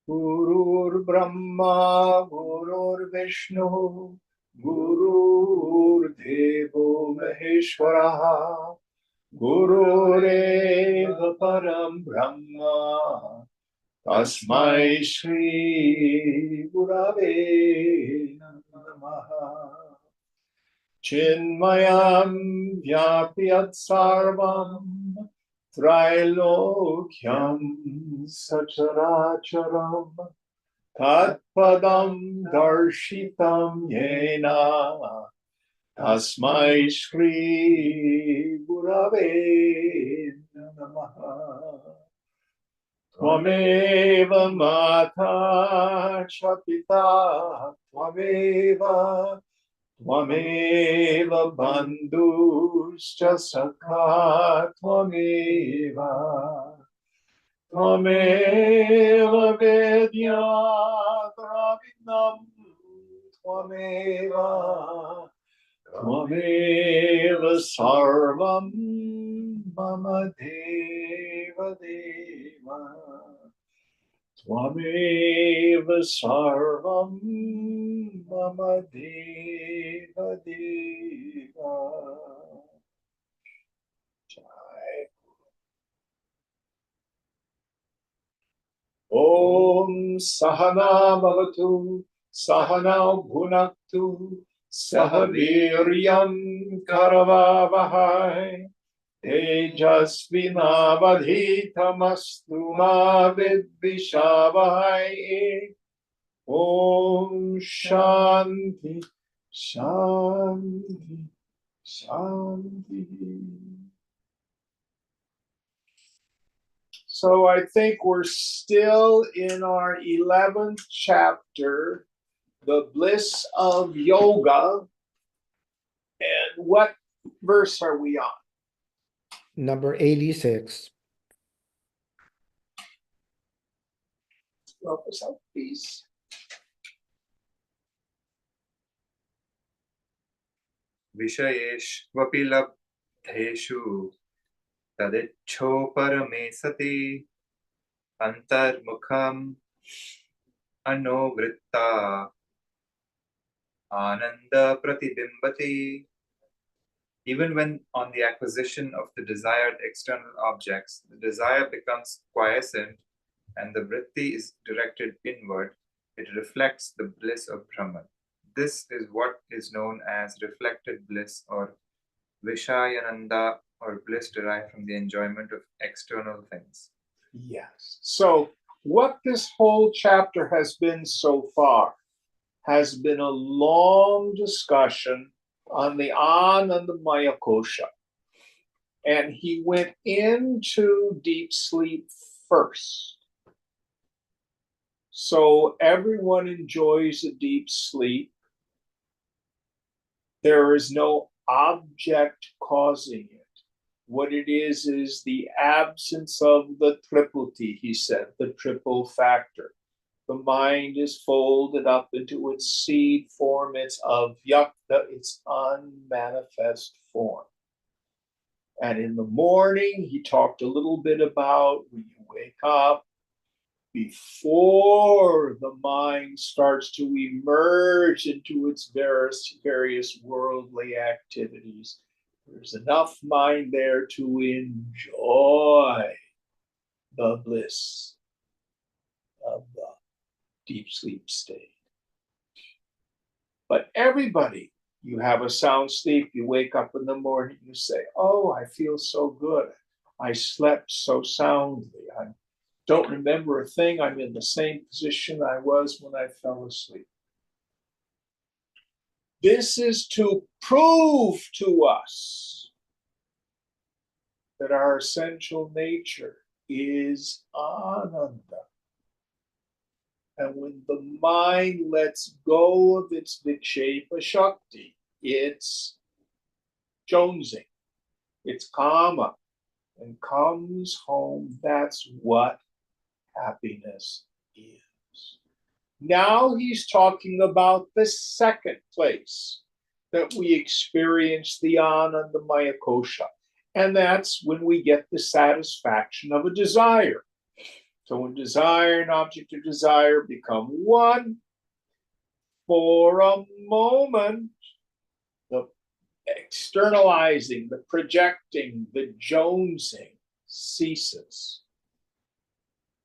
Gurur Brahma, Gurur Vishnu, Gurur Devo Maheshwara, Gurureva Param Brahma, Tasmai Shri Gurave Namaha. Chinmayam Vyapyat Sarvam Trilokyam Sacharacharam Tatpadam Darshitam Yena Tasmai Shri Gurave Namaha. Tvameva Mata Cha Pita Tvameva Bandhuscha Sakha Tvameva Vedya Dravinam Tvameva Sarvam Mama Deva Deva Tvameva Sarvam Mama Deva Deva. Om Sahana Bhavatu Sahana Bhunaktu Sahaviryam Karavavahai Tejasvinavadhitamastu ma vidvishavahai. Om Shanti Shanti Shanti. So I think we're still in our 11th chapter, the bliss of yoga. And what verse are we on? Number 86. Help us out, please. Vishayeshvapi labdheshu tadicho parame sati antarmukham anovritta ananda pratibimbati. Even when on the acquisition of the desired external objects, the desire becomes quiescent and the vritti is directed inward, it reflects the bliss of Brahman. This is what is known as reflected bliss or Vishayananda, or bliss derived from the enjoyment of external things. Yes. So what this whole chapter has been so far has been a long discussion on the Anandamaya Kosha. And he went into deep sleep first. So everyone enjoys a deep sleep. There is no object causing it. What it is the absence of the tripulti, he said, the triple factor. The mind is folded up into its seed form, its avyakta, its unmanifest form. And in the morning, he talked a little bit about when you wake up, before the mind starts to emerge into its various worldly activities, there's enough mind there to enjoy the bliss of the deep sleep state. But everybody, you have a sound sleep, you wake up in the morning, you say, oh, I feel so good. I slept so soundly. I don't remember a thing. I'm in the same position I was when I fell asleep. This is to prove to us that our essential nature is Ananda. And when the mind lets go of its Vikshepa Shakti, it's jonesing, it's kama, and comes home, that's what happiness is. Now he's talking about the second place. that we experience the Anandamaya kosha. And that's when we get the satisfaction of a desire. So when desire and object of desire become one, for a moment, the externalizing, the projecting, the jonesing ceases.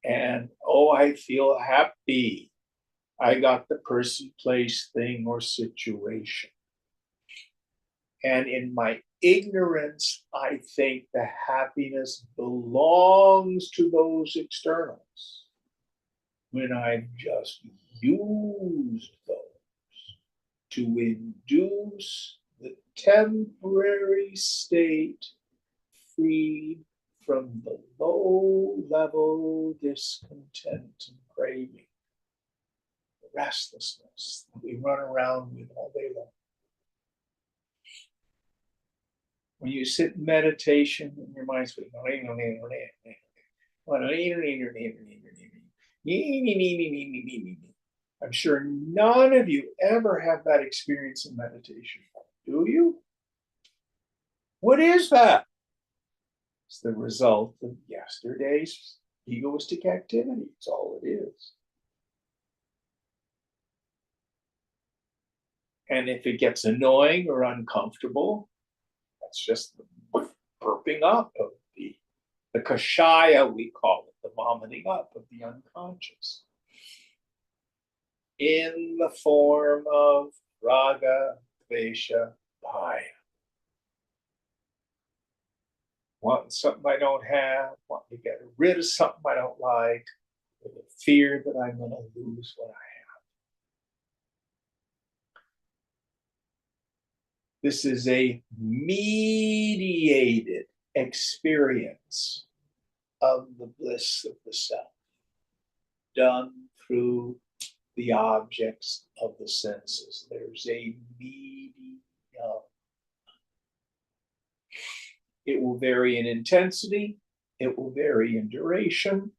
And oh, I feel happy. I got the person, place, thing, or situation. And in my ignorance, I think the happiness belongs to those externals, when I've just used those to induce the temporary state free from the low-level discontent and craving, the restlessness that we run around with all day long. When you sit in meditation and your mind's going, I'm sure none of you ever have that experience in meditation. Do you? What is that? It's the result of yesterday's egoistic activity. It's all it is. And if it gets annoying or uncomfortable, that's just the burping up of the kashaya, we call it, the vomiting up of the unconscious, in the form of raga, kvesha, bhaya. Wanting something I don't have, wanting to get rid of something I don't like, with the fear that I'm going to lose what I have. This is a mediated experience of the bliss of the self, done through the objects of the senses. There's a medium. It will vary in intensity. It will vary in duration,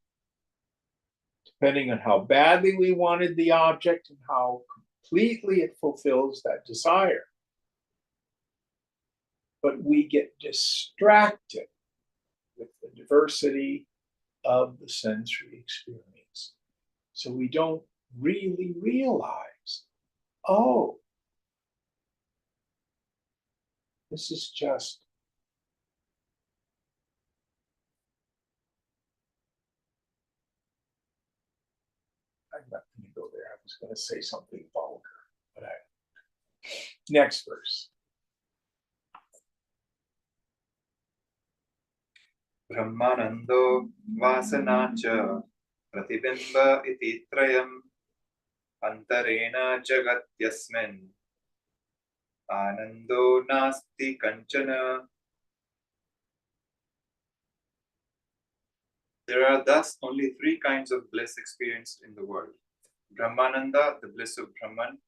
depending on how badly we wanted the object and how completely it fulfills that desire. But we get distracted with the diversity of the sensory experience. So we don't really realize, oh, this is just I'm not going to go there. I was going to say something vulgar, but next verse. Brahmanando vasana cha pratibimba iti trayam antarena jagat yasmin anando nasti kanchana. There are thus only three kinds of bliss experienced in the world: Brahmananda, the bliss of Brahman;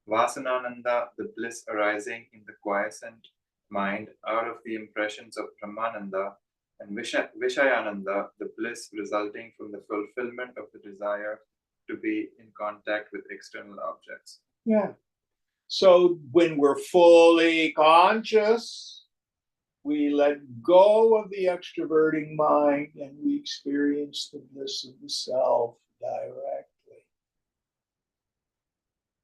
Vasanananda, the bliss arising in the quiescent mind out of the impressions of Brahmananda; and Vishayananda, the bliss resulting from the fulfillment of the desire to be in contact with external objects. Yeah. So when we're fully conscious, we let go of the extroverting mind and we experience the bliss of the self directly.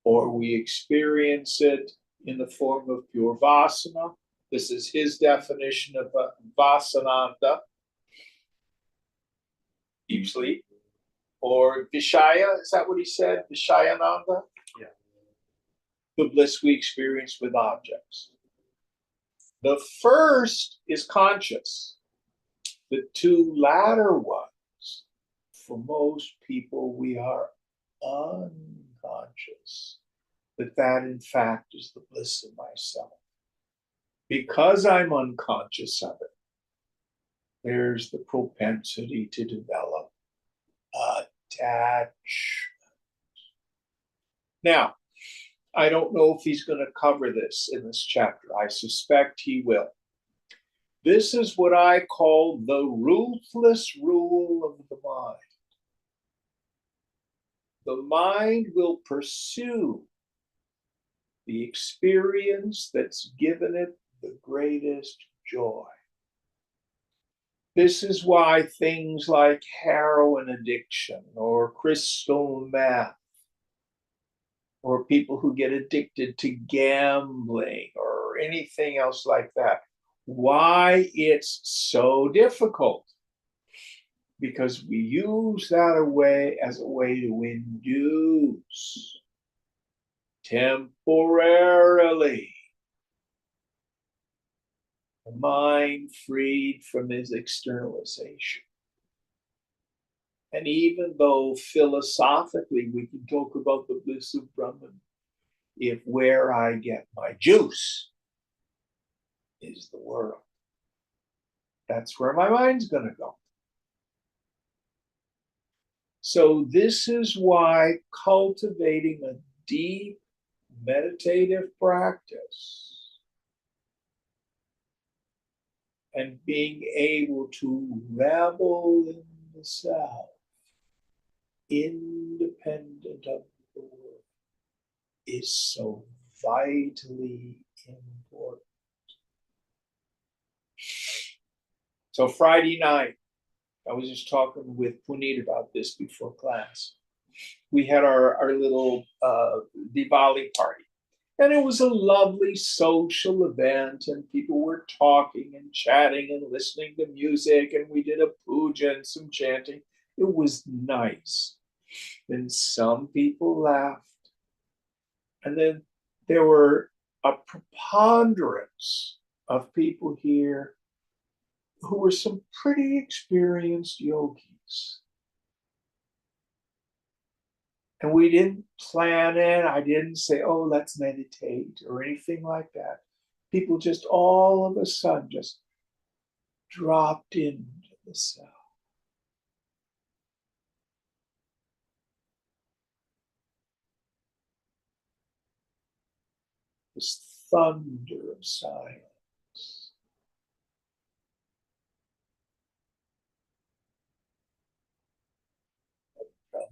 Or we experience it in the form of pure vasana. This is his definition of vasananda, deep sleep. Or Vishaya, is that what he said? Vishayananda? Yeah. The bliss we experience with objects. The first is conscious. The two latter ones, for most people, we are unconscious that in fact is the bliss of myself. Because I'm unconscious of it, there's the propensity to develop attachment. Now, I don't know if he's going to cover this in this chapter. I suspect he will. This is what I call the ruthless rule of the mind. The mind will pursue the experience that's given it the greatest joy. This is why things like heroin addiction or crystal meth or people who get addicted to gambling or anything else like that, why it's so difficult. Because we use that as a way to induce temporarily the mind freed from its externalization. And even though philosophically we can talk about the bliss of Brahman, if where I get my juice is the world, that's where my mind's going to go. So this is why cultivating a deep meditative practice and being able to revel in the self, independent of the world, is so vitally important. So Friday night, I was just talking with Puneet about this before class. We had our little Diwali party. And it was a lovely social event, and people were talking and chatting and listening to music, and we did a puja and some chanting. It was nice. And some people laughed. And then there were a preponderance of people here who were some pretty experienced yogis. And we didn't plan it. I didn't say, oh, let's meditate or anything like that. People just all of a sudden just dropped into the self. This thunder of silence.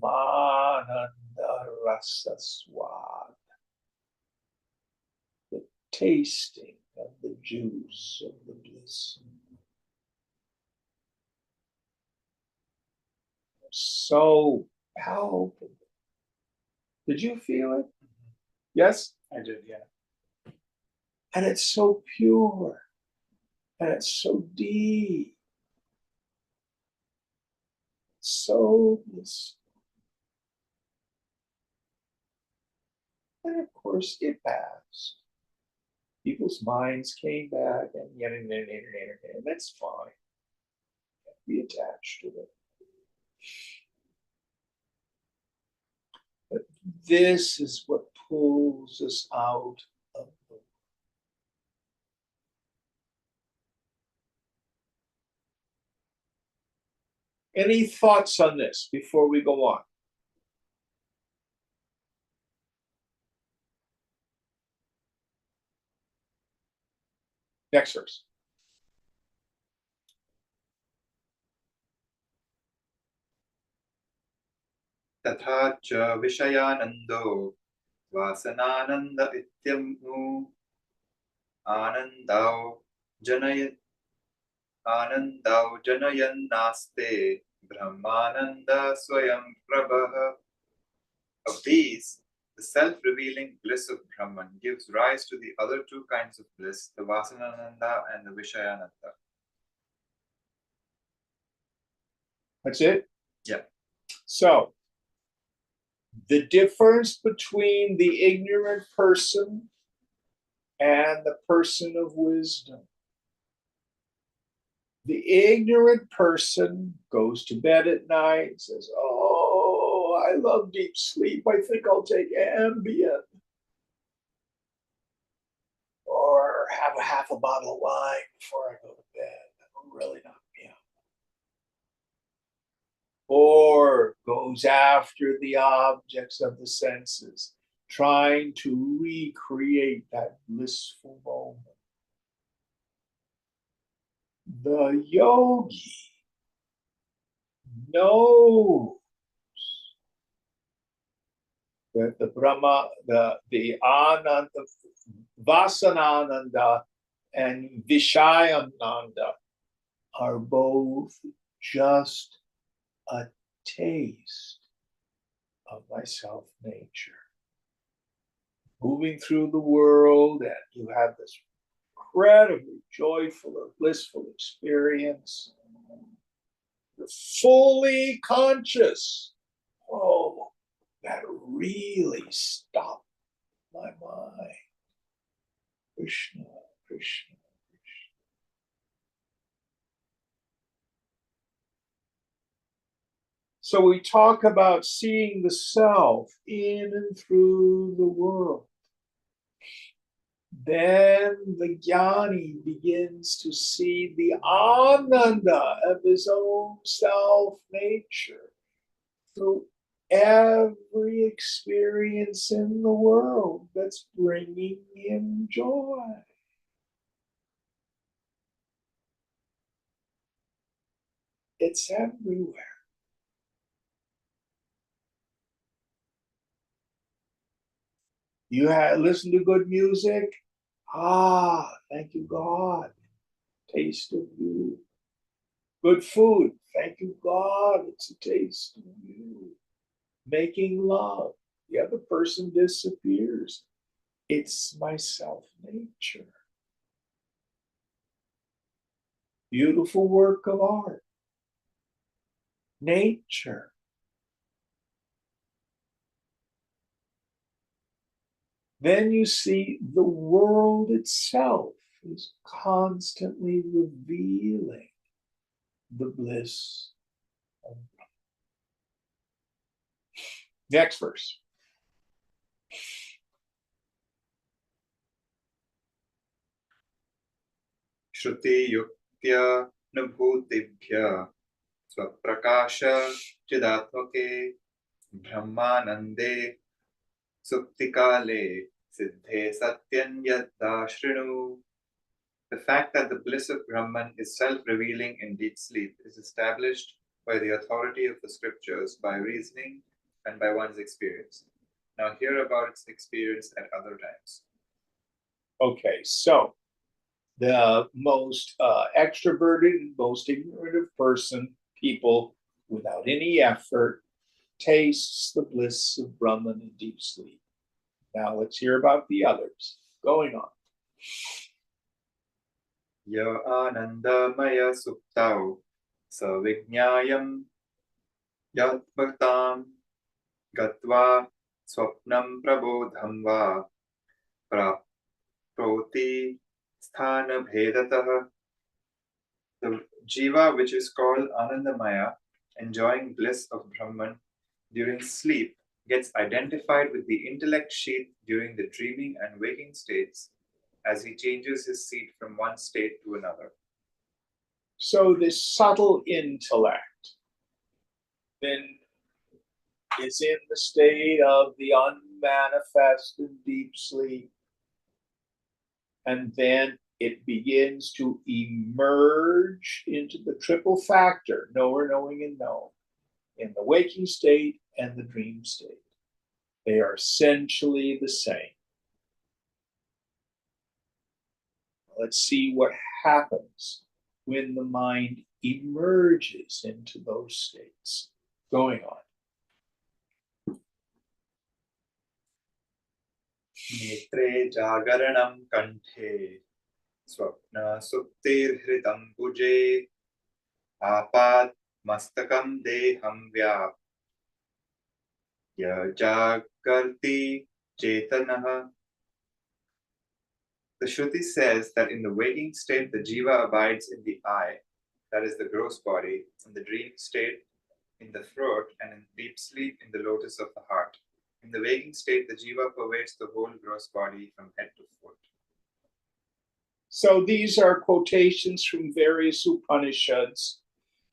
Brahmananda Rasa Swad. The tasting of the juice of the bliss. So palpable. Did you feel it? Yes? I did, yeah. And it's so pure. And it's so deep. So blissful. And of course, it passed. People's minds came back and that's fine. Be attached to it. But this is what pulls us out of the. Any thoughts on this before we go on? Next verse. तथा च विषयानन्दो वासनानन्द इत्यनु आनन्दौ जनय आनन्दौ जनयन्नास्ते ब्रह्मानन्द स्वयं प्रभः. Of these, the self-revealing bliss of Brahman gives rise to the other two kinds of bliss, the Vasanananda and the Vishayananda. That's it? Yeah. So, the difference between the ignorant person and the person of wisdom. The ignorant person goes to bed at night and says, oh, I love deep sleep. I think I'll take Ambien. Or have a half a bottle of wine before I go to bed. That'll really knock me out. Or goes after the objects of the senses, trying to recreate that blissful moment. The yogi knows The Brahma, the Ananda, Vasanananda and Vishayananda are both just a taste of my self nature. Moving through the world, and you have this incredibly joyful or blissful experience. You're fully conscious. Oh, that really stopped my mind. Krishna, Krishna, Krishna. So we talk about seeing the self in and through the world. Then the jnani begins to see the ananda of his own self nature through every experience in the world that's bringing him joy. It's everywhere. You listen to good music. Ah, thank you, God. Taste of you. Good food. Thank you, God. It's a taste of you. Making love. The other person disappears. It's my self nature. Beautiful work of art. Nature. Then you see the world itself is constantly revealing the bliss of God. Next verse. Shruti yuktya nubhutibhya swaprakasha chidatmake brahmanande suptikale siddhe satyan yadda shrinu. The fact that the bliss of Brahman is self-revealing in deep sleep is established by the authority of the scriptures, by reasoning, and by one's experience. Now hear about its experience at other times. Okay, so the most extroverted, most ignorant of people, without any effort, tastes the bliss of Brahman in deep sleep. Now let's hear about the others. Going on. Ya anandamaya suptau savijñayam yatvartam gatva swapnam prabodham va prapoti sthana bhedatah. The jiva, which is called Anandamaya, enjoying bliss of Brahman during sleep, gets identified with the intellect sheath during the dreaming and waking states as he changes his seat from one state to another. So this subtle intellect then is in the state of the unmanifest and deep sleep. And then it begins to emerge into the triple factor, knower, knowing, and known, in the waking state and the dream state. They are essentially the same. Let's see what happens when the mind emerges into those states. Going on. Netre jagaranam kanthe swapna suptirhritam bhuje apat mastakam deham vyap ya jagarti chetanaha. The Shruti says that in the waking state, the jiva abides in the eye, that is the gross body, in the dream state, in the throat, and in deep sleep, in the lotus of the heart. In the waking state, the jiva pervades the whole gross body from head to foot. So these are quotations from various Upanishads.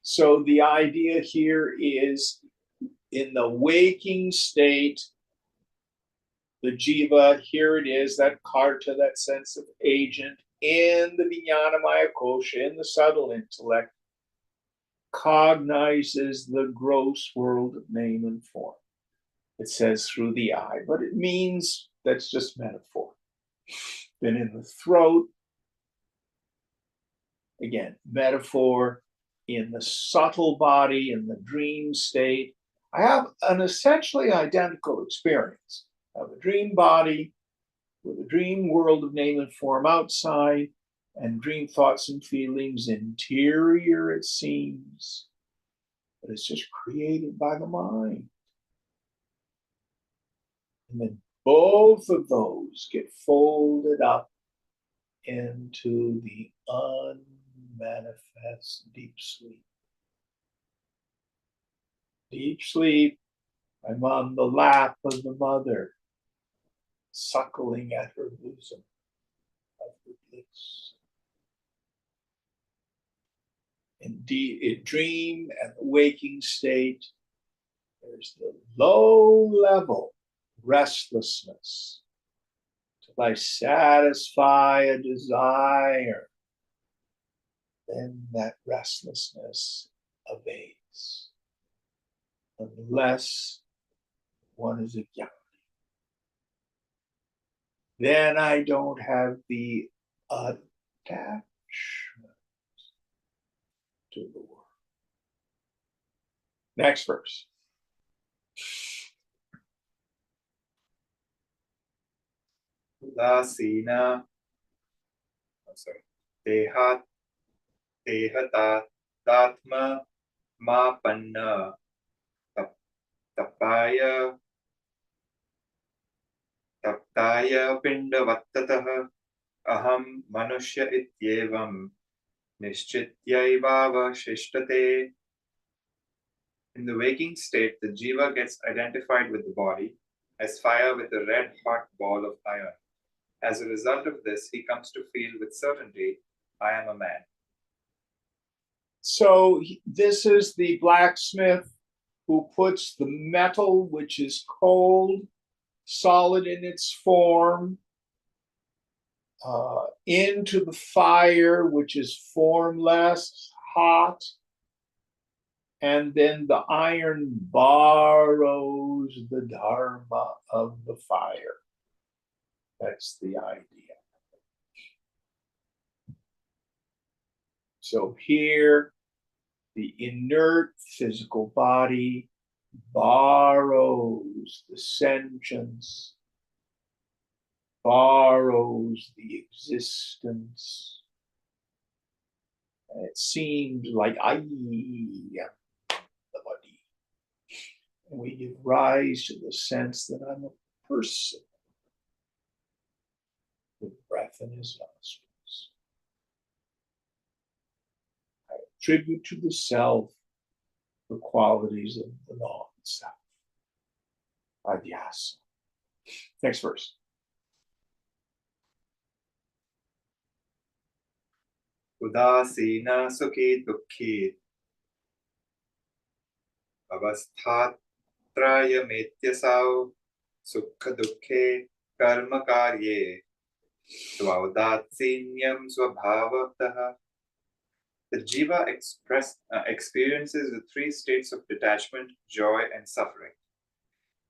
So the idea here is in the waking state, the jiva, here it is, that karta, that sense of agent, in the vijnanamaya kosha, in the subtle intellect, cognizes the gross world of name and form. It says through the eye, but it means that's just metaphor. Then in the throat, again, metaphor. In the subtle body, in the dream state, I have an essentially identical experience. I have a dream body with a dream world of name and form outside, and dream thoughts and feelings interior, it seems. But it's just created by the mind. And then both of those get folded up into the unmanifest deep sleep. Deep sleep, I'm on the lap of the mother, suckling at her bosom of her bliss. Indeed, in dream and the waking state, there's the low level restlessness till I satisfy a desire. Then that restlessness abates, unless one is a jnana. Then I don't have the attachment to the world. Next verse. Udasina, I'm sorry, Dehat, Dehata, Tatma, Mapanna, Tapaya, Taptaya, Pindavattataha, Aham, Manushya Ityevam, Nishchityaiva Shishtate. In the waking state, the jiva gets identified with the body as fire with a red hot ball of iron. As a result of this, he comes to feel with certainty, I am a man. So this is the blacksmith who puts the metal, which is cold, solid in its form, into the fire, which is formless, hot, and then the iron borrows the dharma of the fire. That's the idea. So here, the inert physical body borrows the sentience, borrows the existence. And it seems like I am the body. And we give rise to the sense that I'm a person with breath in his nostrils. I attribute to the self the qualities of the non-self. Adhyasa. Next verse. Udasina Sukhi Dukhi Avasthatraya Metyasau Sukha Dukhe Karma Karye Svaudatsinyam Svabhavataha. The jiva experiences the three states of detachment, joy, and suffering.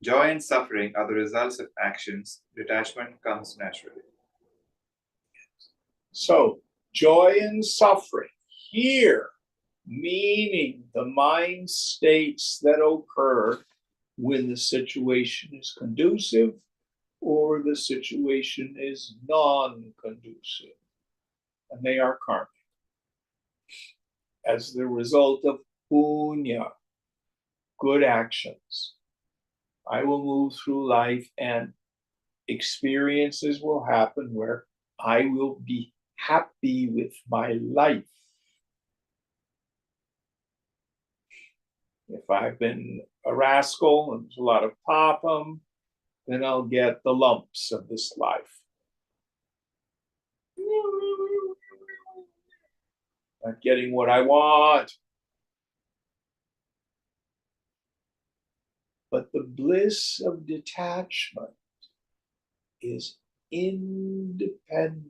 Joy and suffering are the results of actions. Detachment comes naturally. So, joy and suffering here, meaning the mind states that occur when the situation is conducive or the situation is non-conducive. And they are karmic. As the result of punya, good actions, I will move through life and experiences will happen where I will be happy with my life. If I've been a rascal and there's a lot of papam, then I'll get the lumps of this life. Not getting what I want. But the bliss of detachment is independent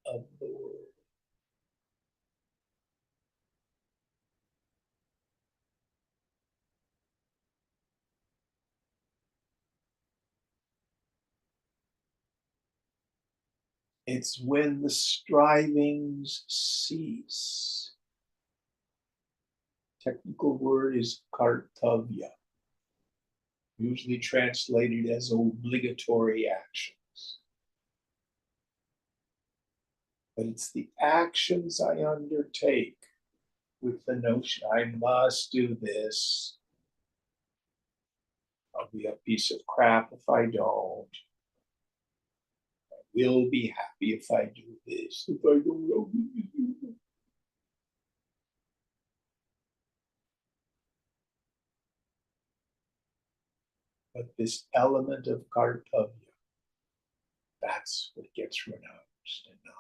of the world. It's when the strivings cease. Technical word is kartavya, usually translated as obligatory actions. But it's the actions I undertake with the notion I must do this. I'll be a piece of crap if I don't. I will be happy if I do this. If I don't, I'll be miserable. But this element of kartavya, that's what gets renounced and now.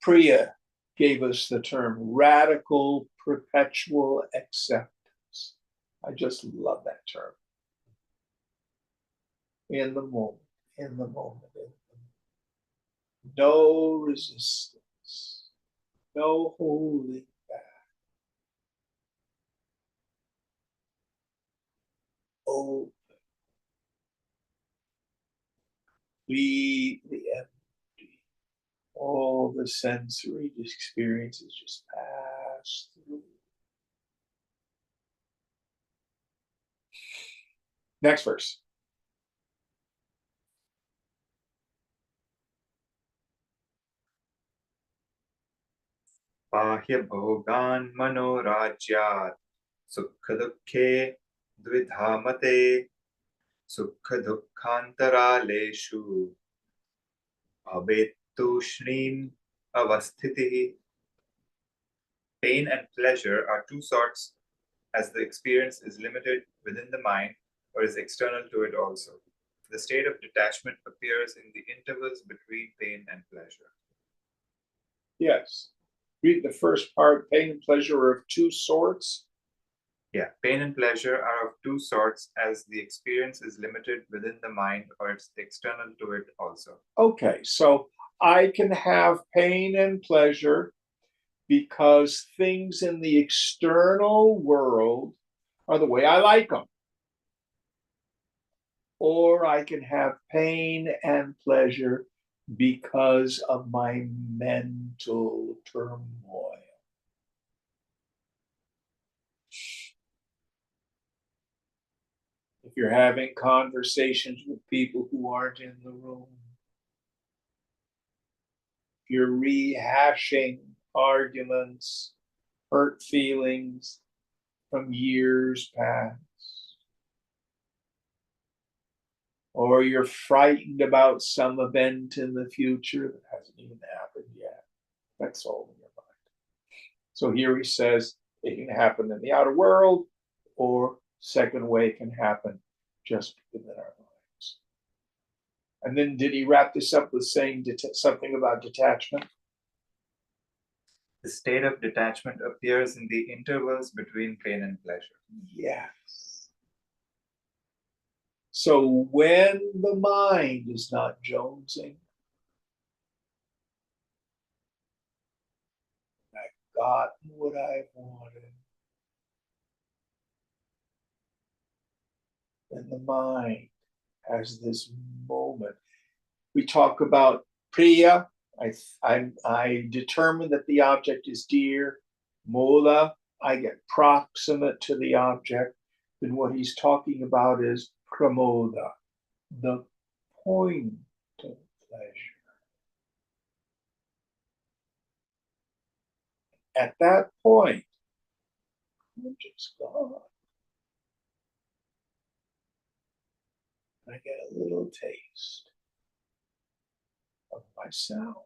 Priya gave us the term radical perpetual acceptance. I just love that term. In the moment, in the moment, in the moment. No resistance, no holding back. Open, completely empty. All the sensory experiences just pass through. Next verse. बाह्य भोगान् मनोराज्यात् सुख दुःखे द्विधा मते सुख दुःखान्तरालेषु भवेत् तूष्णीम् अवस्थितिः. Pain and pleasure are two sorts, as the experience is limited within the mind or is external to it also. The state of detachment appears in the intervals between pain and pleasure. Yes. Read the first part. Pain and pleasure are of two sorts. Yeah, pain and pleasure are of two sorts, as the experience is limited within the mind or it's external to it also. Okay, so I can have pain and pleasure because things in the external world are the way I like them. Or I can have pain and pleasure because of my mental turmoil. If you're having conversations with people who aren't in the room, if you're rehashing arguments, hurt feelings from years past, or you're frightened about some event in the future that hasn't even happened yet, that's all in your mind. So here he says it can happen in the outer world, or second way can happen just within our minds. And then did he wrap this up with saying something about detachment? The state of detachment appears in the intervals between pain and pleasure. Yes. So when the mind is not jonesing, I've gotten what I wanted, then the mind has this moment. We talk about priya. I determine that the object is dear. Mola, I get proximate to the object. Then what he's talking about is pramoda, the point of pleasure. At that point, I'm just gone. I get a little taste of myself.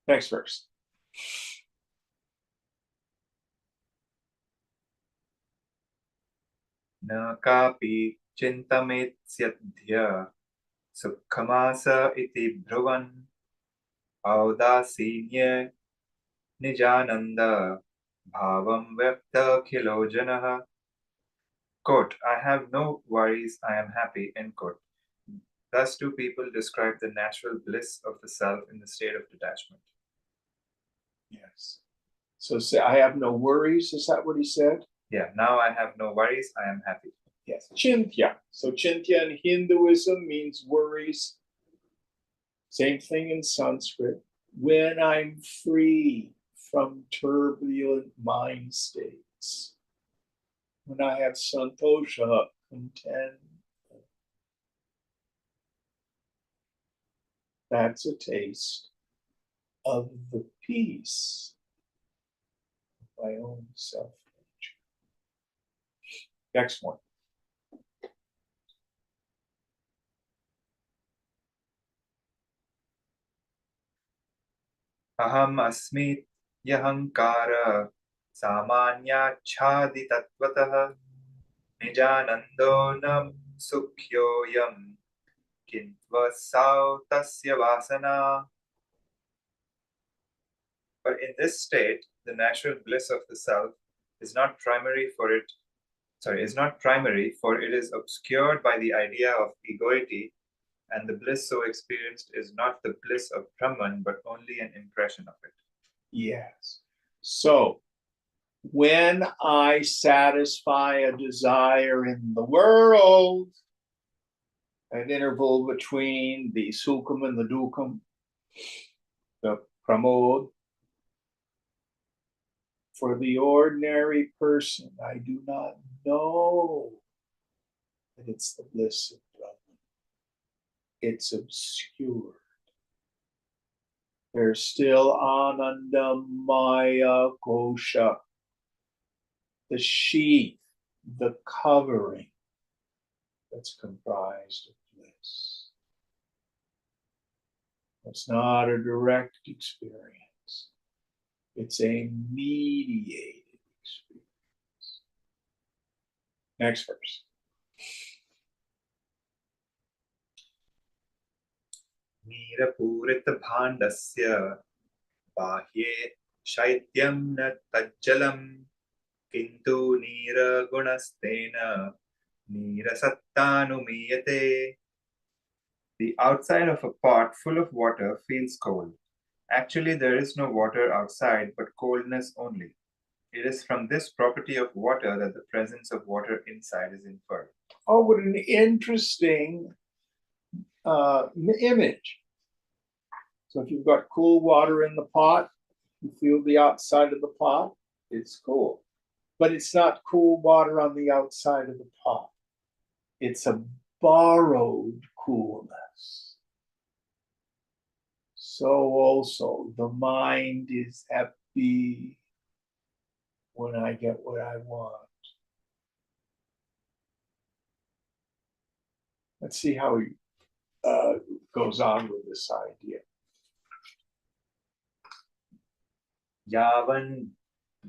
Next verse. न कापि चिन्तमेत्स्यद्य सुखमास इति ब्रुवन् औदासीन्ये निजानन्द भावं व्यक्तखिलो जनः. Quote, I have no worries, I am happy, end quote. Thus do people describe the natural bliss of the self in the state of detachment. Yes. So say, I have no worries. Is that what he said? Yeah, now I have no worries, I am happy. Yes. Chintya. So chintya in Hinduism means worries. Same thing in Sanskrit. When I'm free from turbulent mind states, when I have santosha, content, that's a taste of the peace of my own self nature. Next one. Aham asmi yahankara samanyachhadittatvatah nijanando nam sukyoyam kintvasau tasya vasana. But in this state, the natural bliss of the self is not primary for it, is not primary, for it is obscured by the idea of egoity, and the bliss so experienced is not the bliss of Brahman, but only an impression of it. Yes. So when I satisfy a desire in the world, an interval between the sukham and the dukham, the pramod, for the ordinary person, I do not know that it's the bliss of Brahman. It's obscured. There's still Ananda Maya Kosha, the sheath, the covering that's comprised of bliss. It's not a direct experience. It's a mediated experience. Next verse. नीरपूरितभाण्डस्य बाह्ये शैत्यं न तज्जलं किन्तु नीरगुणस्तेन नीरसत्तानुमीयते. The outside of a pot full of water feels cold. Actually, there is no water outside, but coldness only. It is from this property of water that the presence of water inside is inferred. Oh, what an interesting image. So if you've got cool water in the pot, you feel the outside of the pot, it's cool. But it's not cool water on the outside of the pot. It's a borrowed coolness. So also the mind is happy when I get what I want. Let's see how he goes on with this idea. यावन्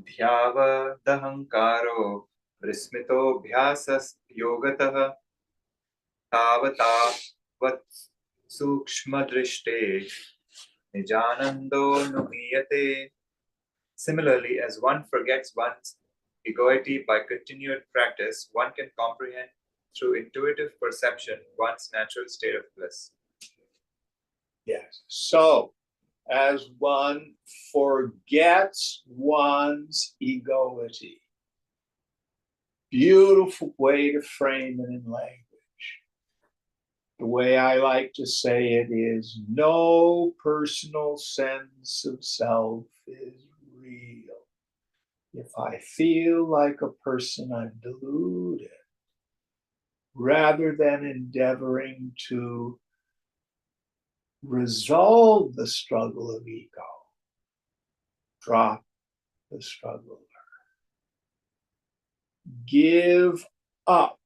ध्यावदहङ्कारो विस्मितोऽभ्यासयोगतः तावतावत् सूक्ष्मदृष्टे निजानन्दोऽनुमीयते. Similarly, as one forgets one's egoity by continued practice, one can comprehend through intuitive perception one's natural state of bliss. Yes. So as one forgets one's egoity. Beautiful way to frame it in language. The way I like to say it is no personal sense of self is real. If I feel like a person, I'm deluded. Rather than endeavoring to resolve the struggle of ego, drop the struggle. Give up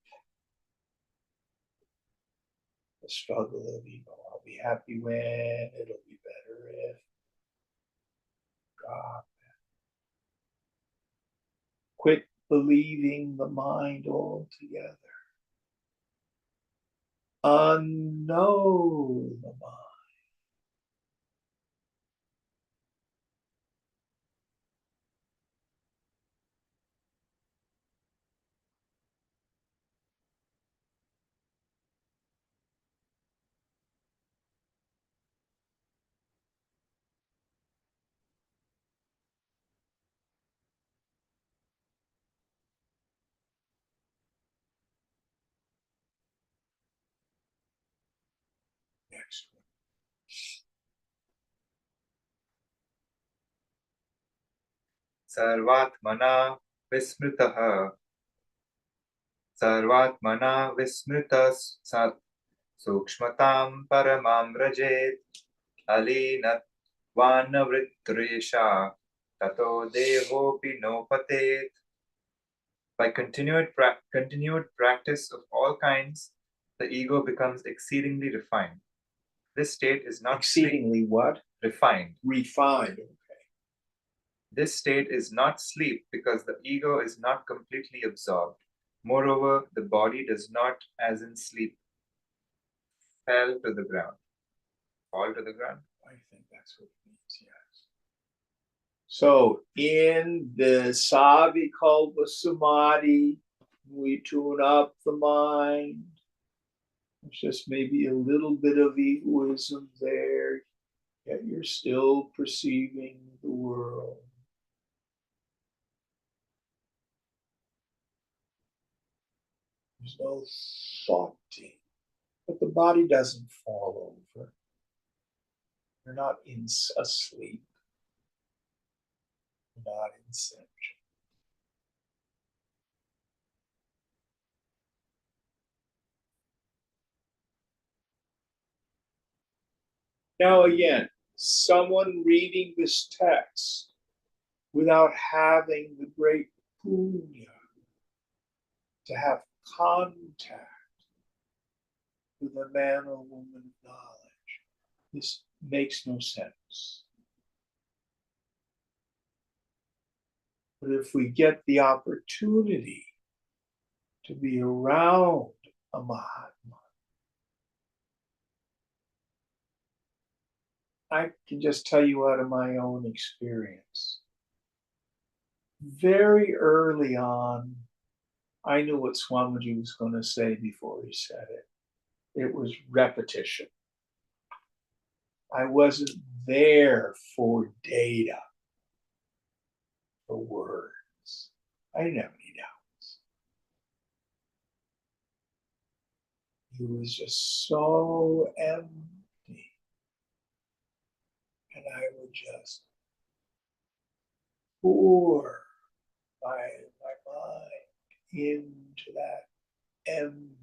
the struggle of ego. I'll be happy when, it'll be better if. God. Quit believing the mind altogether. Unknow the mind. Sarvatmana Vismritaha. Sarvatmana Vismritas Sat Sukshmatam Paramam Rajet Alinat Vanavritresha Tato Devopi Nopatet. By continued practice of all kinds, the ego becomes exceedingly refined. This state is not Exceedingly what? refined. Refined. This state is not sleep because the ego is not completely absorbed. Moreover, the body does not, as in sleep, fall to the ground. Fall to the ground? I think that's what it means, yes. So in the Savikalpa Samadhi, we tune up the mind. There's just maybe a little bit of egoism there, yet you're still perceiving the world. There's no thoughting, but the body doesn't fall over. You're not asleep. You're not inception. Now again, someone reading this text without having the great punya to have contact with a man or woman of knowledge, this makes no sense. But if we get the opportunity to be around a Mahatma, I can just tell you out of my own experience. Very early on, I knew what Swamiji was going to say before he said it. It was repetition. I wasn't there for data, for words. I didn't have any doubts. He was just so empty. And I would just pour my mind into that emptiness.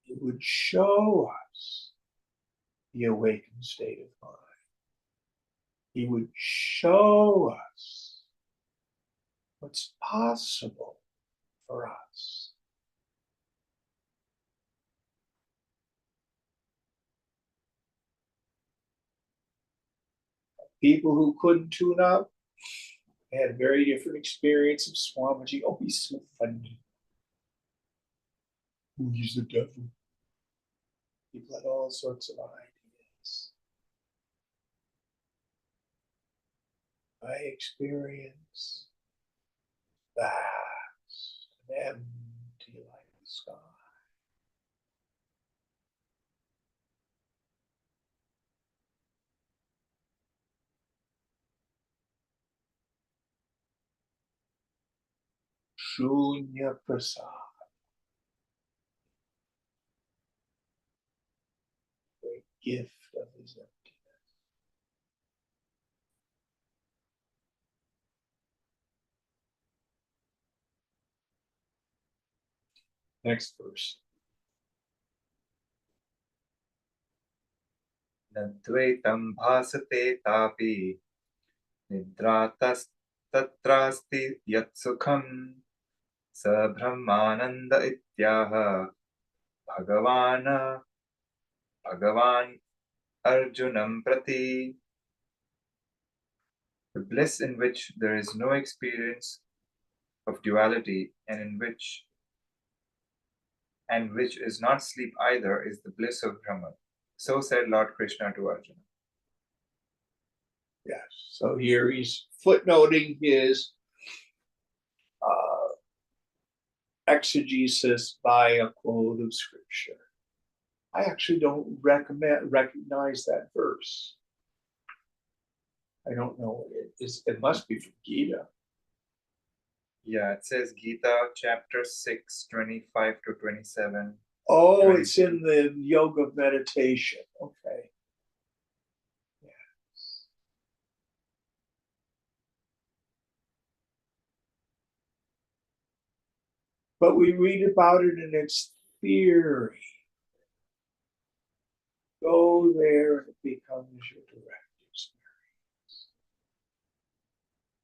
It would show us the awakened state of mind. He would show us what's possible for us. People who couldn't tune up had a very different experience of Swamiji. Oh, he's so funny. Oh, he's the devil. People had all sorts of ideas. My experience, vast and empty like the sky. Shunya Prasad. The gift of his emptiness. Next verse. Nadvaitam bhasate tapi nidratas tatrasti yat sukham sa brahmananda ityaha bhagavan arjunam prati. The bliss in which there is no experience of duality and which is not sleep either is the bliss of Brahman. So said Lord Krishna to Arjuna. Yes. So here he's footnoting his exegesis by a quote of scripture. I actually don't recognize that verse. I don't know what it is. It must be from Gita. Yeah, it says Gita chapter 6, 25 to 27. Oh, Right. it's in the yoga meditation. Okay. Yes. But we read about it in its theory. Go there and it becomes your direct experience.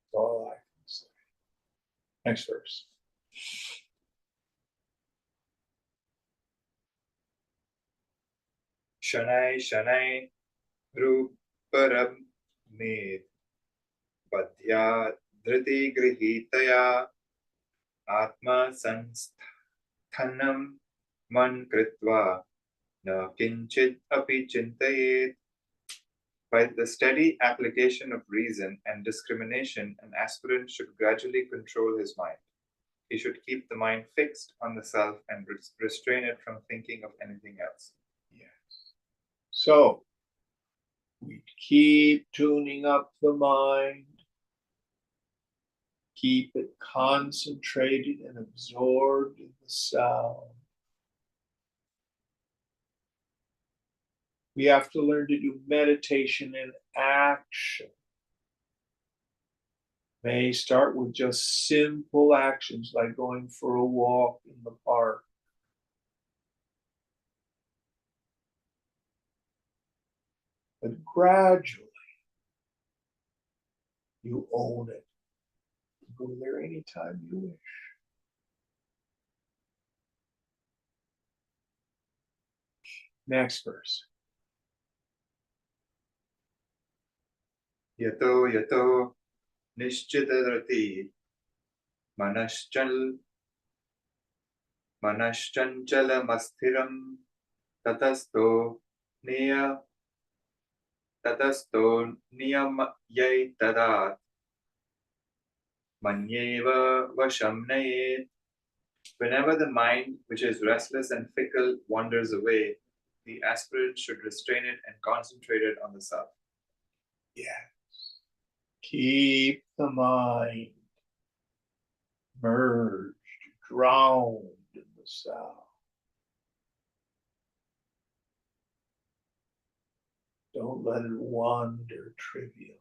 That's all I can say. Next verse. Shanai Shanai Ruparam Med Padya Dhriti Grihitaya Atma Sansthanam Man Kritva Na Kinchit Api Chintayet. By the steady application of reason and discrimination, an aspirant should gradually control his mind. He should keep the mind fixed on the self and restrain it from thinking of anything else. Yes. So we keep tuning up the mind, keep it concentrated and absorbed in the sound. We have to learn to do meditation in action. May start with just simple actions like going for a walk in the park. But gradually, you own it. You go there anytime you wish. Next verse. Yato yato nishchitarati manashchanchalamassthiram tatasto niya tatasto niyamayai tadat manyeva vashamnayet. Whenever the mind, which is restless and fickle, wanders away, the aspirant should restrain it and concentrate it on the self. Yes. Keep the mind merged, drowned in the sound. Don't let it wander trivially.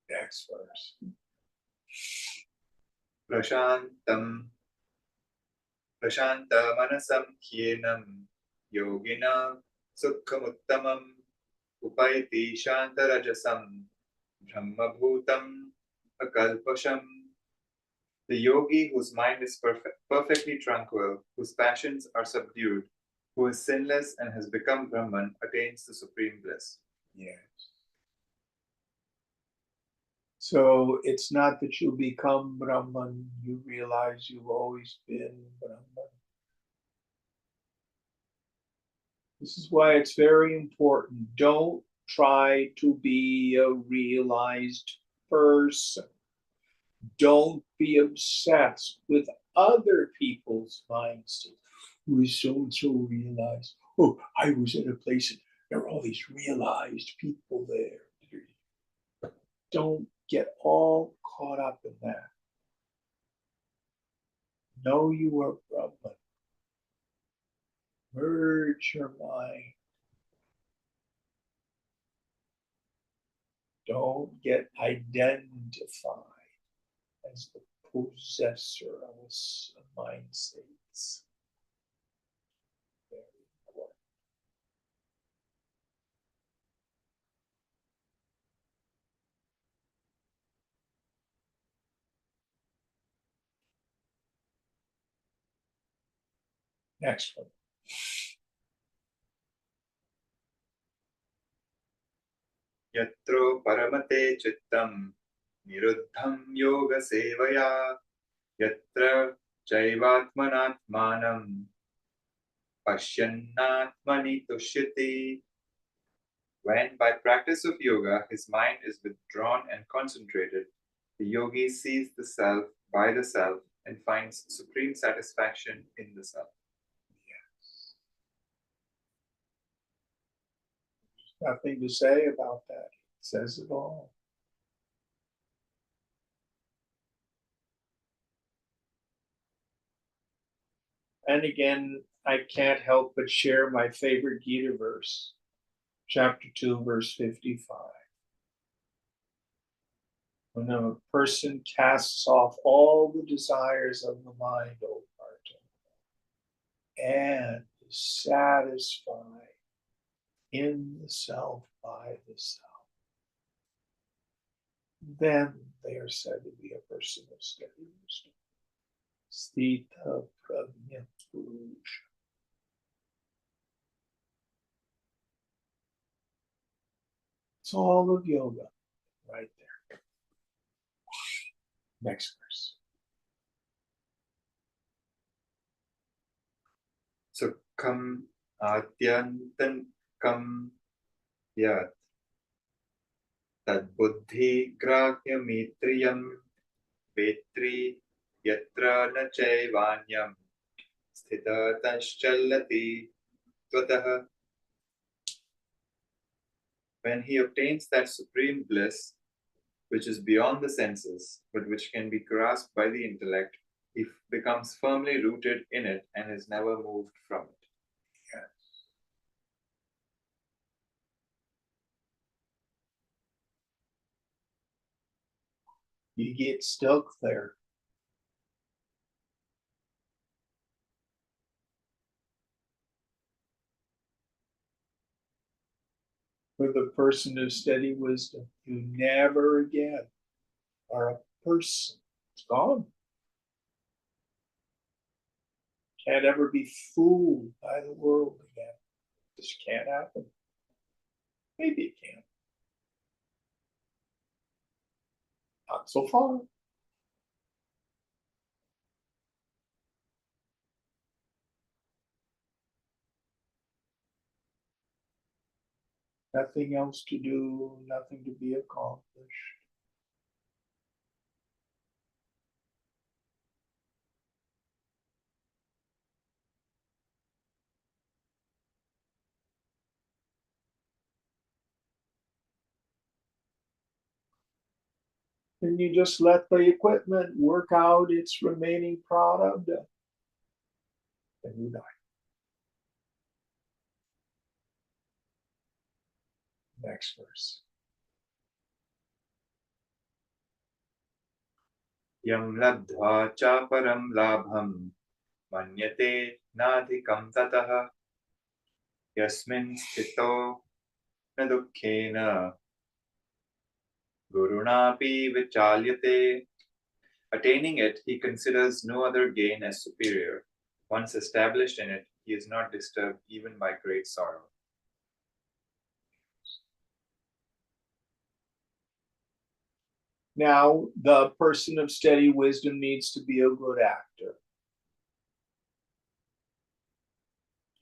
Next verse. Prashantamanasam hyenam yogina sukhamuttamam upaiti shantarajasam brahmabhutam akalpasham. The yogi whose mind is perfectly tranquil, whose passions are subdued, who is sinless and has become Brahman, attains the supreme bliss. Yes. So it's not that you become Brahman, you realize you've always been Brahman. This is why it's very important. Don't try to be a realized person. Don't be obsessed with other people's mind states. Who is so and so realized? Oh, I was in a place and there are all these realized people there. Don't get all caught up in that. Know you are Brahman. Merge your mind. Don't get identified as the possessor of a mind states. Very important. Next one. Yatro paramate chittam niruddham yoga sevaya yatra jaivatmanatmanam pashyannatmani tushyati. When, by practice of yoga, his mind is withdrawn and concentrated, the yogi sees the self by the self and finds supreme satisfaction in the self. Nothing to say about that. It says it all. And again, I can't help but share my favorite Gita verse, chapter 2, verse 55. When a person casts off all the desires of the mind, O Arjuna, and is satisfied in the self by the self, then they are said to be a person of steady wisdom. Sthita prajna purusha. It's all of yoga right there. Next verse. Sukham adyantankam yat tad buddhi grahyamitriyam vetri yatra na chaivanyam sthita taschallati tvataha. When he obtains that supreme bliss, which is beyond the senses, but which can be grasped by the intellect, he becomes firmly rooted in it and is never moved from it. Yes. You get stuck there. For the person of steady wisdom, you never again are a person. It's gone. Can't ever be fooled by the world again. This can't happen. Maybe it can. Not so far. Nothing else to do, nothing to be accomplished. And you just let the equipment work out its remaining product, and you die. Next verse. Yam labdha cha param labham manyate nadhikam tataha yasmin sthito na dukkhena gurunapi vichalyate. Attaining it, he considers no other gain as superior. Once established in it, he is not disturbed even by great sorrow. Now, the person of steady wisdom needs to be a good actor.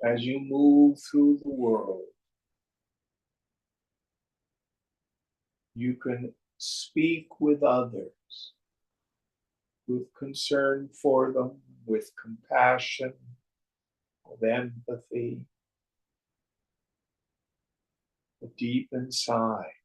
As you move through the world, you can speak with others with concern for them, with compassion, with empathy, but deep inside.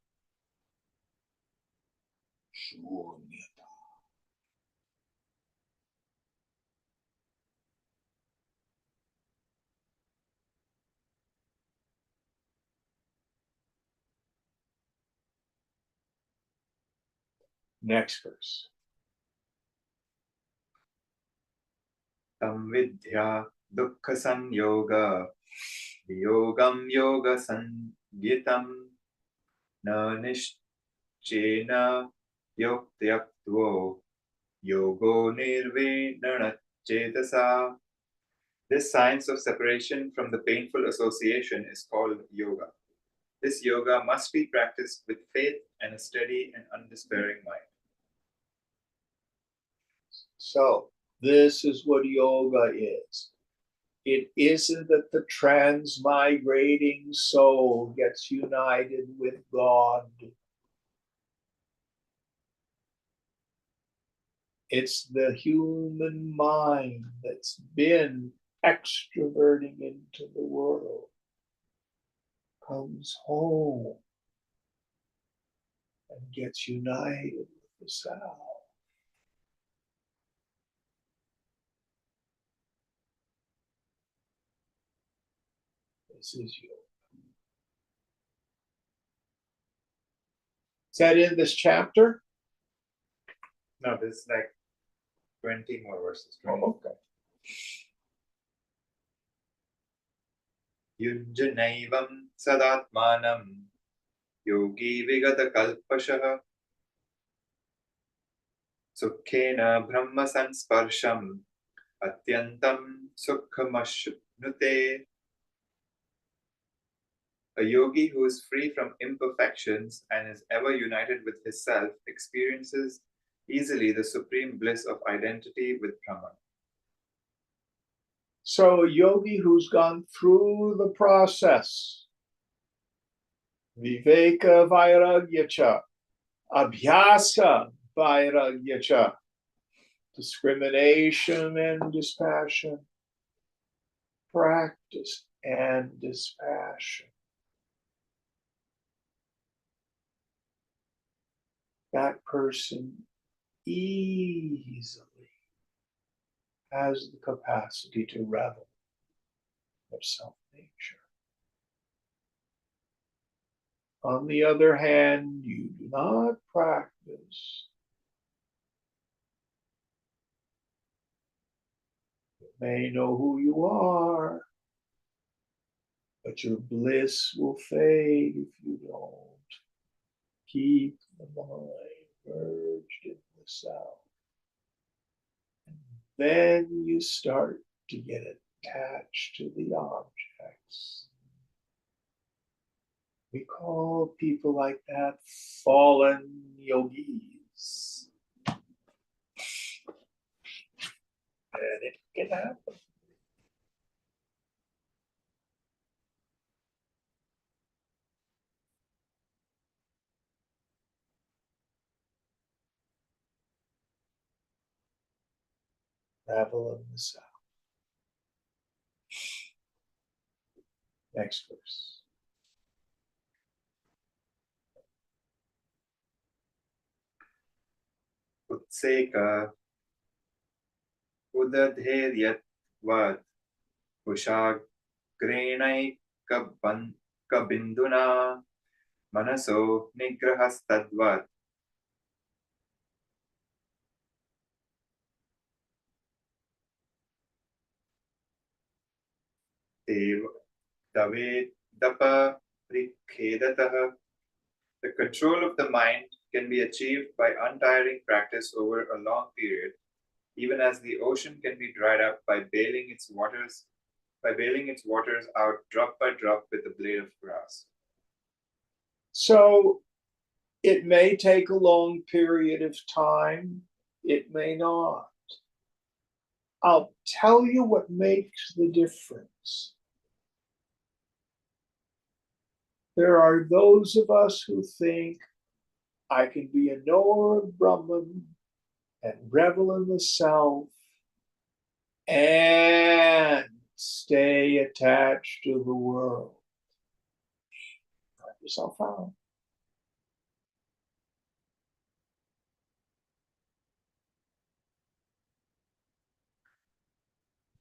Next verse. Tam vidya dukkha sanyoga viyogam yoga sangitam na nishchena yoktyaptvo yogo nirvinana chetasa. This science of separation from the painful association is called yoga. This yoga must be practiced with faith and a steady and undespairing mind. So, this is what yoga is. It isn't that the transmigrating soul gets united with God. It's the human mind that's been extroverting into the world, comes home and gets united with the self. This is you. Is that in this chapter? No, this is like 20 more verses. Oh, okay. युञ्जनैवं सदात्मानं योगी विगतकल्पशः सुखेन ब्रह्म संस्पर्शम् अत्यन्तं सुखमश्नुते. A yogi who is free from imperfections and is ever united with his self experiences easily the supreme bliss of identity with Brahman. So, a yogi who's gone through the process, Viveka Vairagyacha, Abhyasa Vairagyacha, discrimination and dispassion, practice and dispassion. That person easily has the capacity to revel of self-nature. On the other hand, you do not practice. You may know who you are, but your bliss will fade if you don't keep the mind merged in the self. And then you start to get attached to the objects. We call people like that fallen yogis. And it can happen. Revel in the self. Next verse. उत्सेक उदधेर्यत्वत् कुशाग्रेणैकबिन्दुना मनसो निग्रहस्तद्वत् तवेदपरिखेदतः. The control of the mind can be achieved by untiring practice over a long period, even as the ocean can be dried up by bailing its waters out drop by drop with a blade of grass. So it may take a long period of time, it may not. I'll tell you what makes the difference. There are those of us who think I can be a knower of Brahman and revel in the self and stay attached to the world. Find yourself out.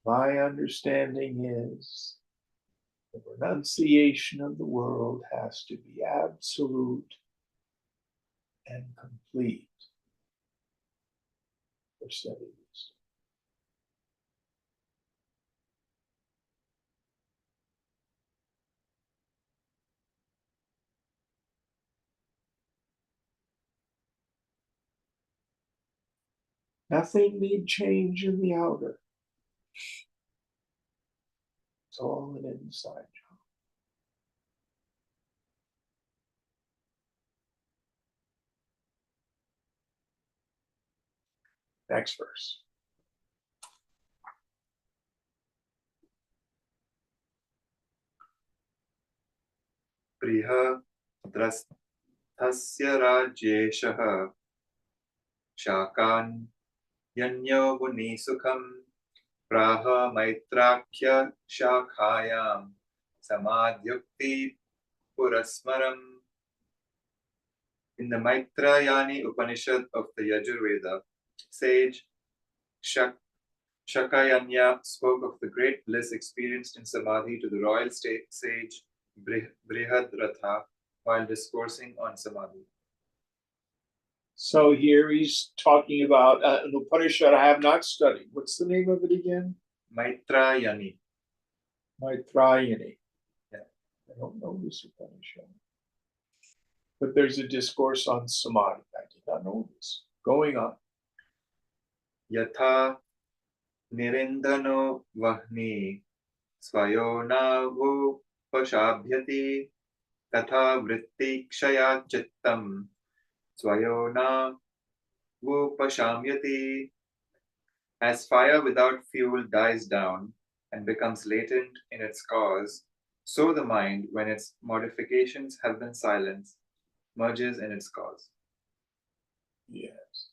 My understanding is the renunciation of the world has to be absolute and complete for steady wisdom. Nothing need change in the outer. It's all an inside job. Next verse. बृहद्रस्थस्य राज्येशः शाकान् यन्यो मुनिसुखं प्राह मैत्राख्य शाखायां समाध्युक्ति पुरस्मरम्. In the Maitrayani Upanishad of the Yajurveda, sage Shakayanya spoke of the great bliss experienced in samadhi to the royal sage Brihadratha while discoursing on samadhi. So here he's talking about an Upanishad I have not studied. What's the name of it again? Maitrayani. Maitrayani. Yeah. I don't know this Upanishad. But there's a discourse on samadhi. I did not know this. Going on. Yatha nirindano vahni swayonavo pashabhyati तथा वृत्तिक्षया चित्तं स्वयोना वोपशाम्यति. As fire without fuel dies down and becomes latent in its cause, so the mind, when its modifications have been silenced, merges in its cause. Yes.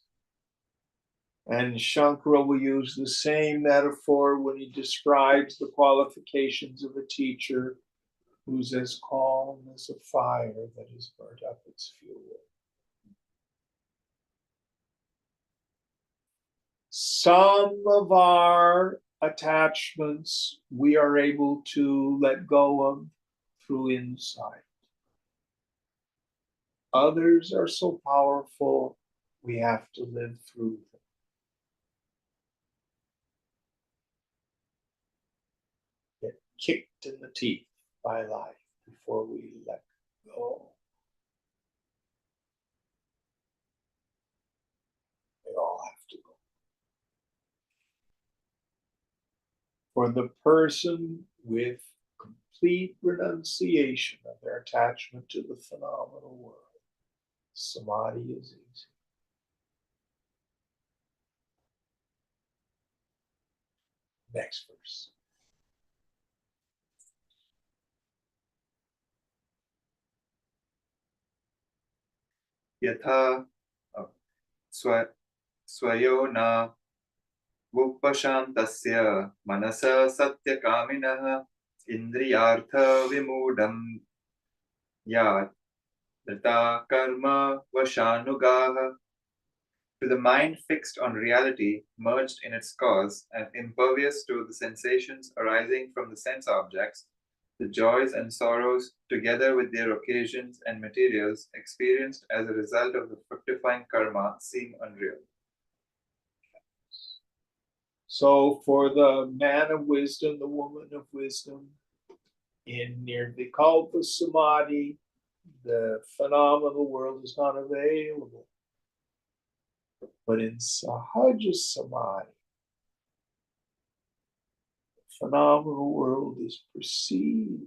And Shankara will use the same metaphor when he describes the qualifications of a teacher who's as calm as a fire that has burnt up its fuel. Some of our attachments we are able to let go of through insight. Others are so powerful, we have to live through them. Get kicked in the teeth by life before we let go. They all have to go. For the person with complete renunciation of their attachment to the phenomenal world, samadhi is easy. Next verse. यथा स्वयो वुपशान्तस्य मनसः सत्यकामिनः इन्द्रियार्थविमूढं यात् धृता कर्म वशानुगाः. To the mind fixed on reality, merged in its cause, and impervious to the sensations arising from the sense objects, the joys and sorrows, together with their occasions and materials, experienced as a result of the fructifying karma, seem unreal. So for the man of wisdom, the woman of wisdom, in Nirvikalpa Samadhi, the phenomenal world is not available. But in Sahaja Samadhi, the phenomenal world is perceived.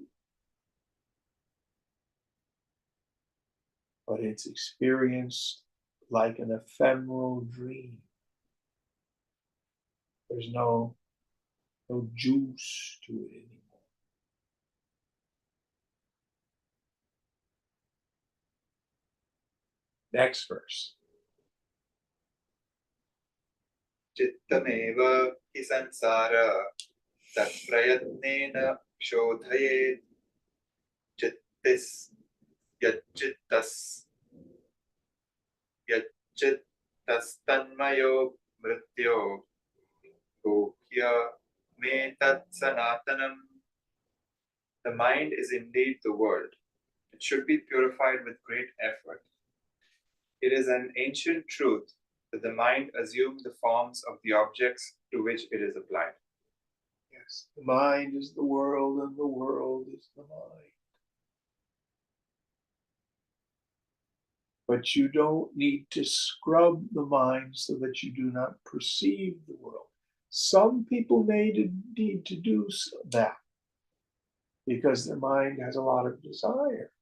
But it's experienced like an ephemeral dream. There's no juice to it anymore. Next verse. चित्तमेव हि संसार तत्प्रयत्नेन शोधयेत् चित्तिस् यच्चित्तस् यच्चित्तस्तन्मयो मृत्यो गुह्य मे तत् सनातनम्. The mind is indeed the world. It should be purified with great effort. It is an ancient truth that the mind assumes the forms of the objects to which it is applied. Yes, the mind is the world and the world is the mind. But you don't need to scrub the mind so that you do not perceive the world. Some people may need to do that because their mind has a lot of desire.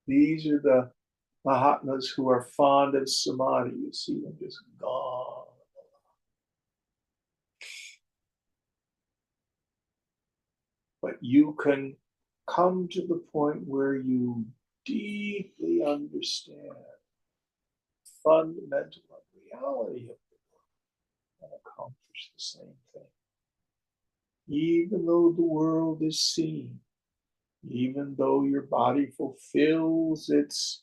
These are the Mahatmas who are fond of samadhi. You see them just gone. But you can come to the point where you deeply understand the fundamental reality of the world and accomplish the same thing. Even though the world is seen, even though your body fulfills its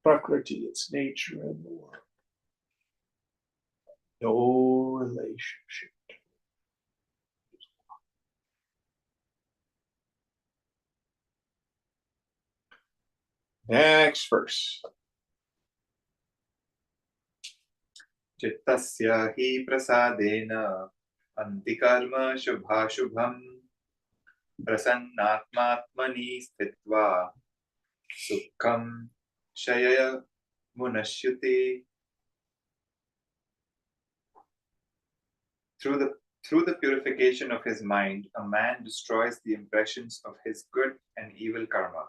prakriti, its nature in the world, no relationship. Next verse. चित्तस्य हि प्रसादेन अन्तिकर्म शुभाशुभम् प्रसन्नात्मात्मनि स्थित्वा सुखं शयमुनश्यति. Through the purification of his mind, a man destroys the impressions of his good and evil karma,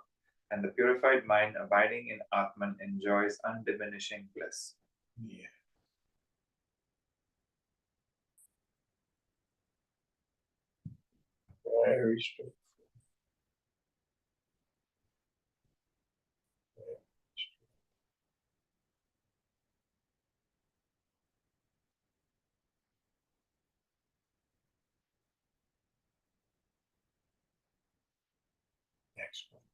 and the purified mind abiding in Atman enjoys undiminishing bliss. Yeah. Very straightforward. Next one.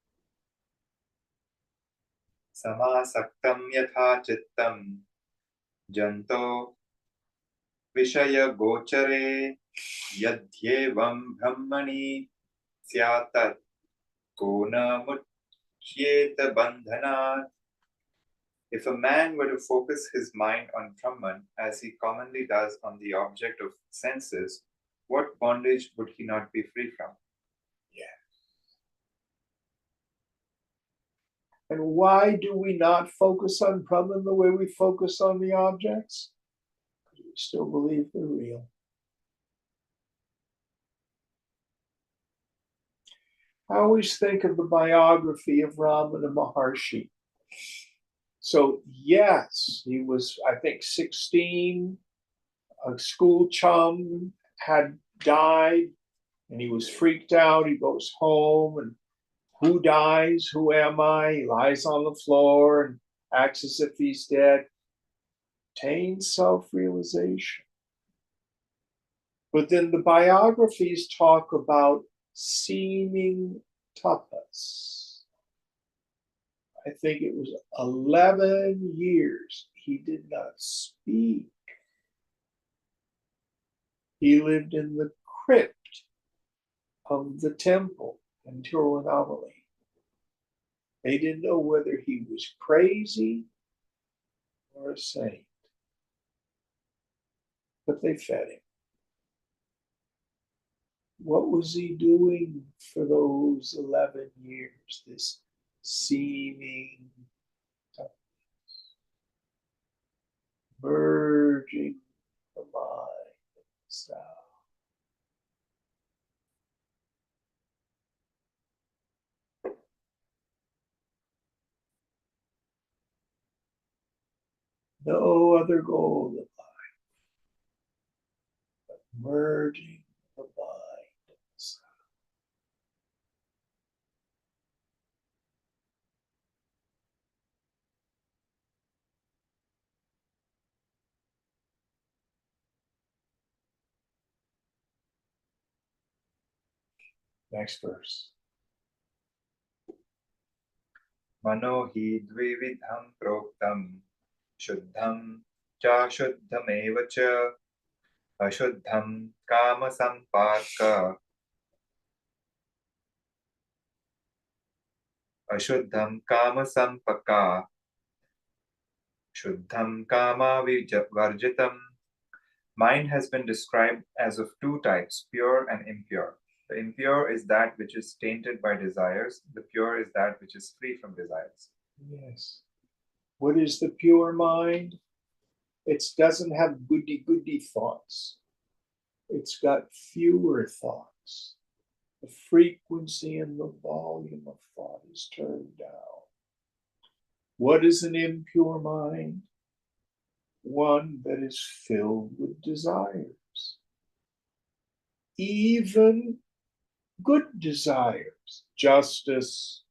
Samasaktam yatha chittam janto vishaya gochare yadyevam brahmani syatat kona muchyeta bandhanat. If a man were to focus his mind on Brahman as he commonly does on the object of senses, what bondage would he not be free from? And why do we not focus on Brahman the way we focus on the objects? Because we still believe they're real. I always think of the biography of Ramana Maharshi. So, yes, he was, I think, 16. A school chum had died, and he was freaked out. He goes home, and who dies? Who am I? He lies on the floor and acts as if he's dead. Attains self-realization. But then the biographies talk about seeming tapas. I think it was 11 years he did not speak. He lived in the crypt of the temple in Tiruvannamalai. They didn't know whether he was crazy or a saint, but they fed him. What was he doing for those 11 years? This seeming, merging the mind and sound. No other goal in life but merging the mind and sound. Next verse. Mano hi dvividham proktam shuddham cha shuddhameva cha ashuddham kama samparka ashuddham kama sampaka shuddham kama varjitam. Mind has been described as of two types, pure and impure. The impure is that which is tainted by desires. The pure is that which is free from desires. Yes. What is the pure mind? It doesn't have goody thoughts. It's got fewer thoughts. The frequency and the volume of thought is turned down. What is an impure mind? One that is filled with desires. Even good desires, justice,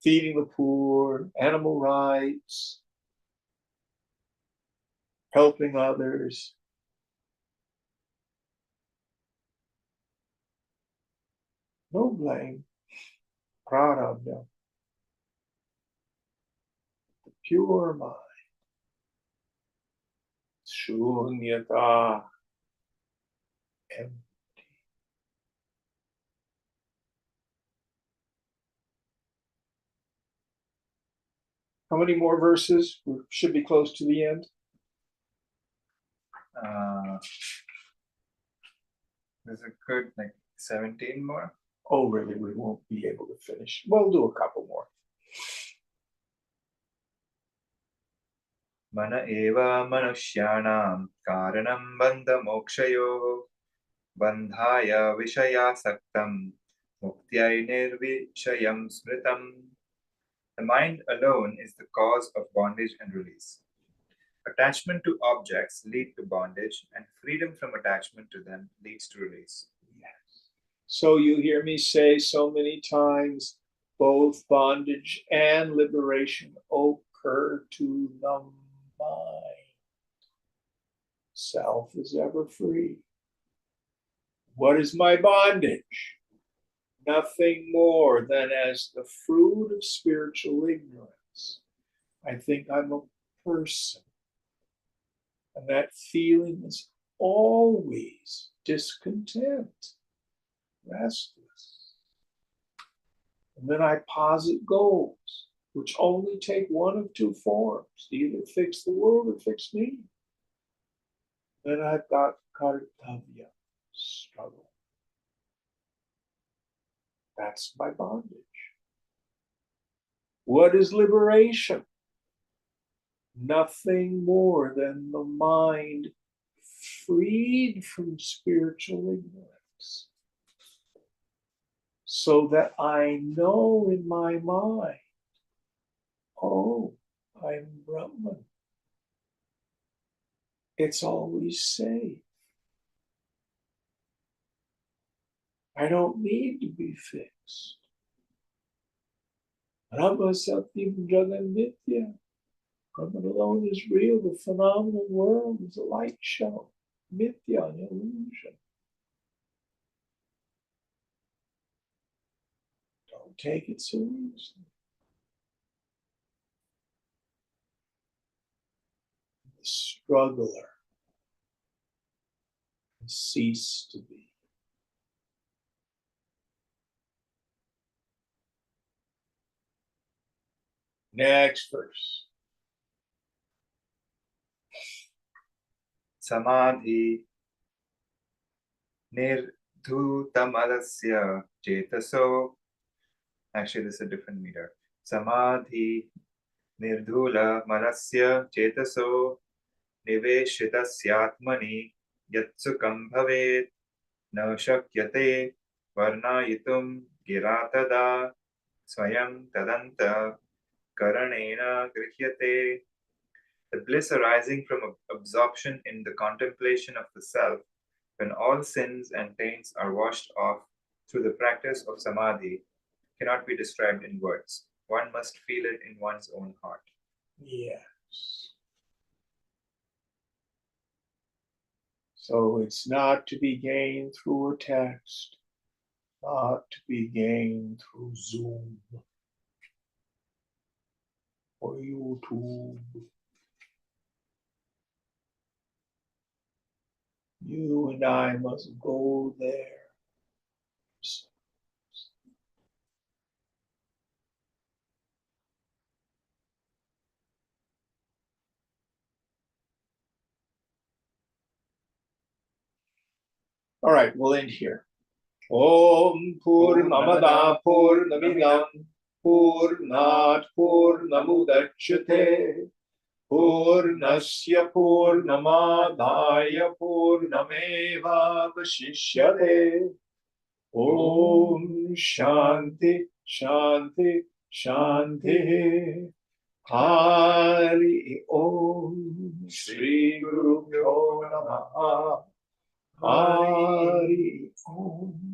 feeding the poor, animal rights, helping others. No blame, prarabdha, the pure mind, shunyata, empty. How many more verses? We should be close to the end. There's a good 17 more. Oh, really? We won't be able to finish. We'll do a couple more. Mana eva manusyanam karanam bandha mokshayo bandhaya vishaya saktam muktiyai nirvishayam smritam. The mind alone is the cause of bondage and release. Attachment to objects lead to bondage, and freedom from attachment to them leads to release. Yes. So you hear me say so many times, both bondage and liberation occur to the mind. Self is ever free. What is my bondage? Nothing more than as the fruit of spiritual ignorance. I think I'm a person. And that feeling is always discontent, restless. And then I posit goals, which only take one of two forms, either fix the world or fix me. Then I've got kartavya, struggle. That's my bondage. What is liberation? Nothing more than the mind freed from spiritual ignorance, so that I know in my mind, oh, I'm Brahman. It's always safe. I don't need to be fixed. Brahma Satyam Jagan Nitya. Brahman alone is real. The phenomenal world is a light show. Mithya, an illusion. Don't take it seriously. The struggler can cease to be. Next verse. Samadhi nirdhutamadasya chetaso. Actually, this is a different meter. Samadhi nirdhula malasya chetaso niveshitasyatmani yatsukam bhavet na shakyate varnayitum giratada swayam tadanta karanena grihyate. The bliss arising from absorption in the contemplation of the self, when all sins and taints are washed off through the practice of samadhi, cannot be described in words. One must feel it in one's own heart. Yes. So it's not to be gained through a text, not to be gained through Zoom or YouTube. You and I must go there. All right, we'll end here. Om Purnamada Purnamidam Purnat Purnamudachyate Purnasya Purnamadaya Purnameva Vashishyate. Om Shanti Shanti Shanti. Hari Om Shri Guru Namaha. Hari Om